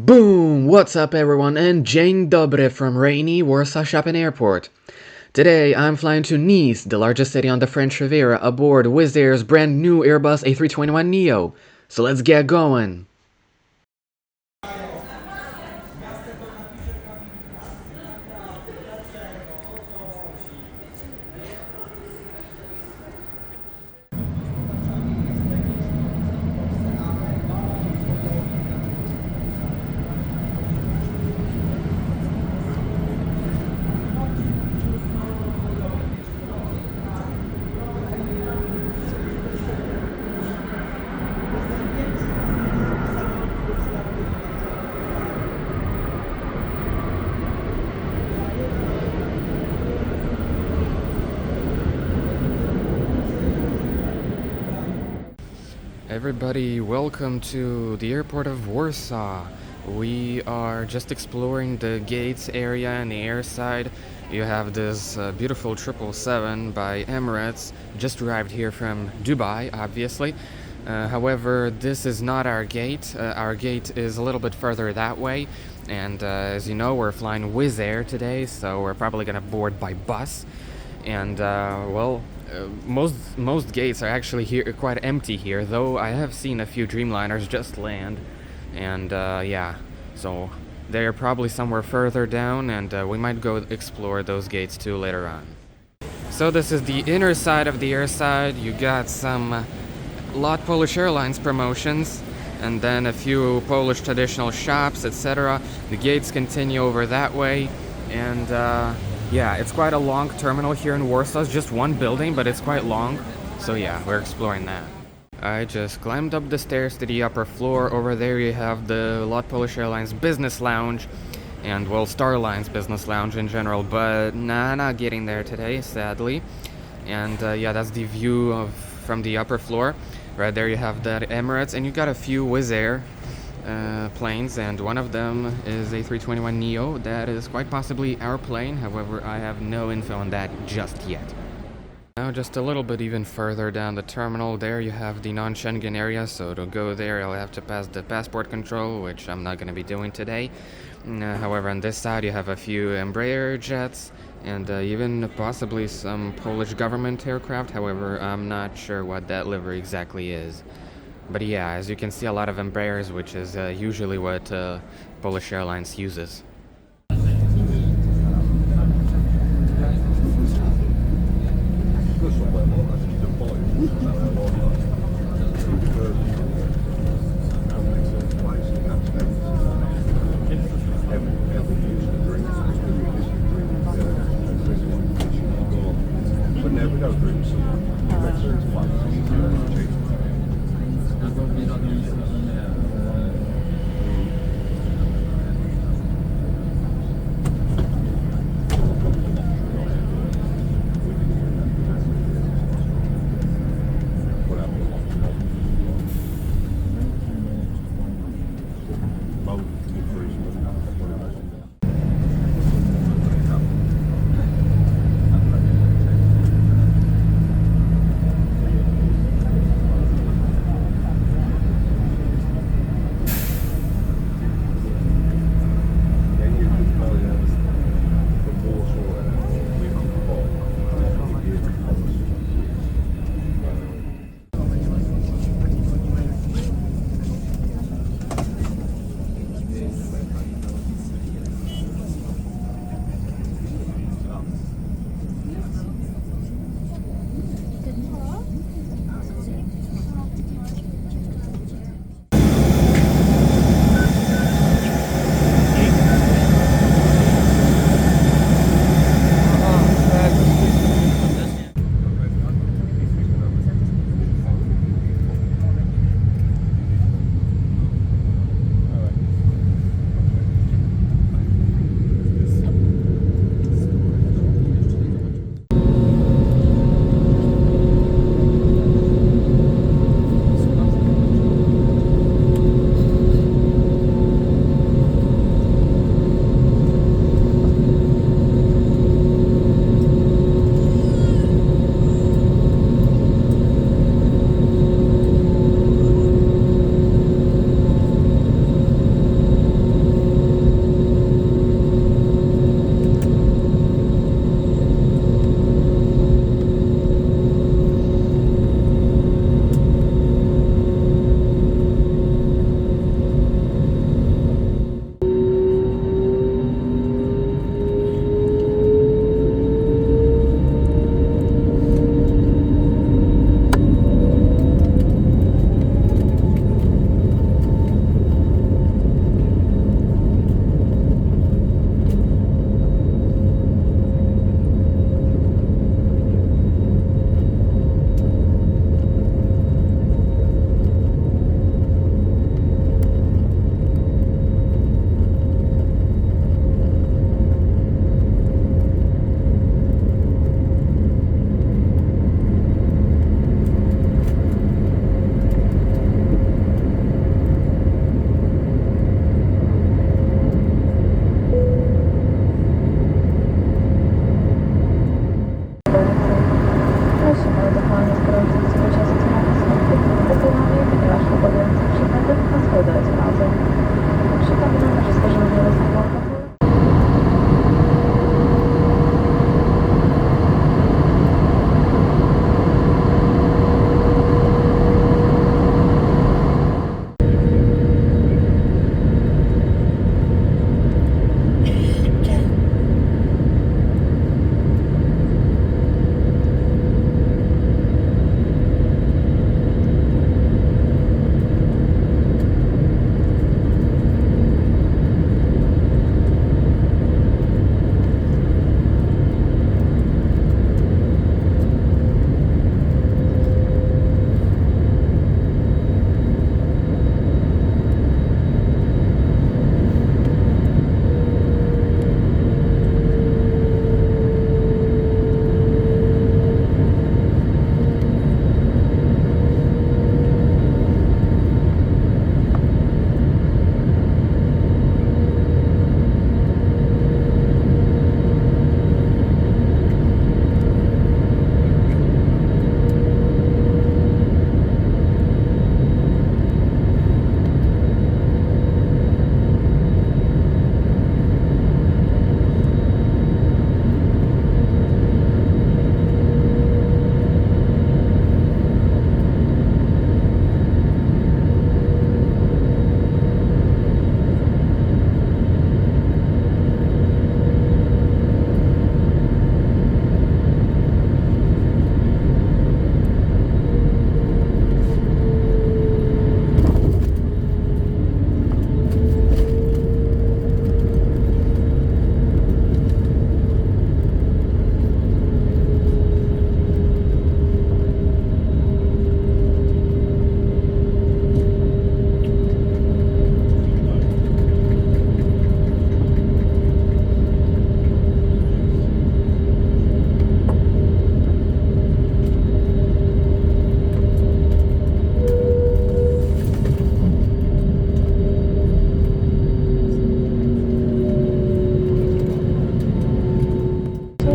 Boom! What's up everyone, and dzień dobry from rainy Warsaw Shopping Airport. Today I'm flying to Nice, the largest city on the French Riviera, aboard Wizzair's brand new Airbus A321neo. So let's get going! Everybody, welcome to the airport of Warsaw. We are just exploring the gates area and the airside. You have this beautiful 777 by Emirates, just arrived here from Dubai, obviously. However, this is not our gate. Our gate is a little bit further that way. And as you know, we're flying Wizzair today, so we're probably going to board by bus. And most gates are actually here quite empty here, though I have seen a few Dreamliners just land, and so they're probably somewhere further down, and we might go explore those gates too later on. So this is the inner side of the airside. You got some LOT Polish Airlines promotions, and then a few Polish traditional shops, etc. The gates continue over that way, and yeah, it's quite a long terminal here in Warsaw. It's just one building, but it's quite long. So yeah, we're exploring that. I just climbed up the stairs to the upper floor. Over there you have the LOT Polish Airlines Business Lounge, and well, Starline's Business Lounge in general, but not getting there today, sadly. And yeah, that's the view from the upper floor. Right there you have that Emirates, and you got a few Wizzair planes, and one of them is a A321neo. That is quite possibly our plane, however I have no info on that just yet. Now just a little bit even further down the terminal, there you have the non-Schengen area, so to go there I'll have to pass the passport control, which I'm not going to be doing today. However, on this side you have a few Embraer jets, and even possibly some Polish government aircraft, however I'm not sure what that livery exactly is. But yeah, as you can see, a lot of Embraers, which is usually what Polish Airlines uses.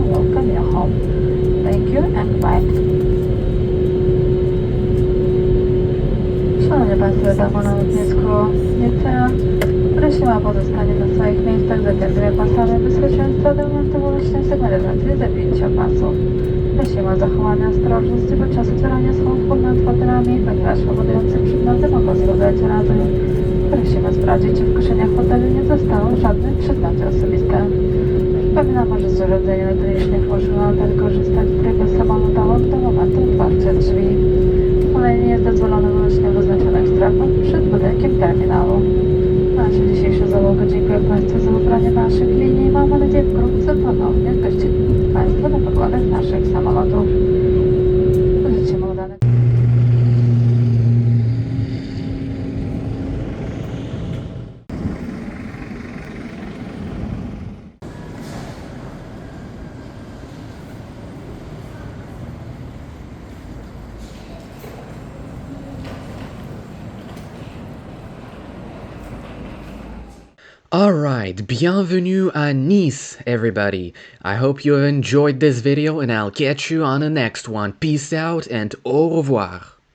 welcome you home. Thank you and bye. Szanowni Państwo, wiadomo na lotnisku Wizzair. Prosimy o pozostanie na swoich miejscach, zapiętuje pasami, bezpieczeństwa do momentu wyłącznej sygnalizacji zapięcia pasów. Prosimy o zachowanie ostrożności podczas otwierania schowków nad fotelami, ponieważ powodujące przedmioty mogą spadać razem. Prosimy sprawdzić, czy w kieszeniach foteli nie zostało żadnych przedmioty osobiste. Przypominamy, że z urządzeń elektronicznych możemy nadal korzystać w trybie samolotowym do momentu otwarcia drzwi. Kolejnie jest dozwolone wyłącznie w oznaczonych strefach przed budynkiem terminalu. Nasza dzisiejsza załoga dziękuję Państwu za wybranie naszych linii. Mamy nadzieję wkrótce ponownie gościć Państwa na pokładach naszych samolotów. Życzymy udanego. Alright, bienvenue à Nice, everybody. I hope you enjoyed this video and I'll catch you on the next one. Peace out and au revoir.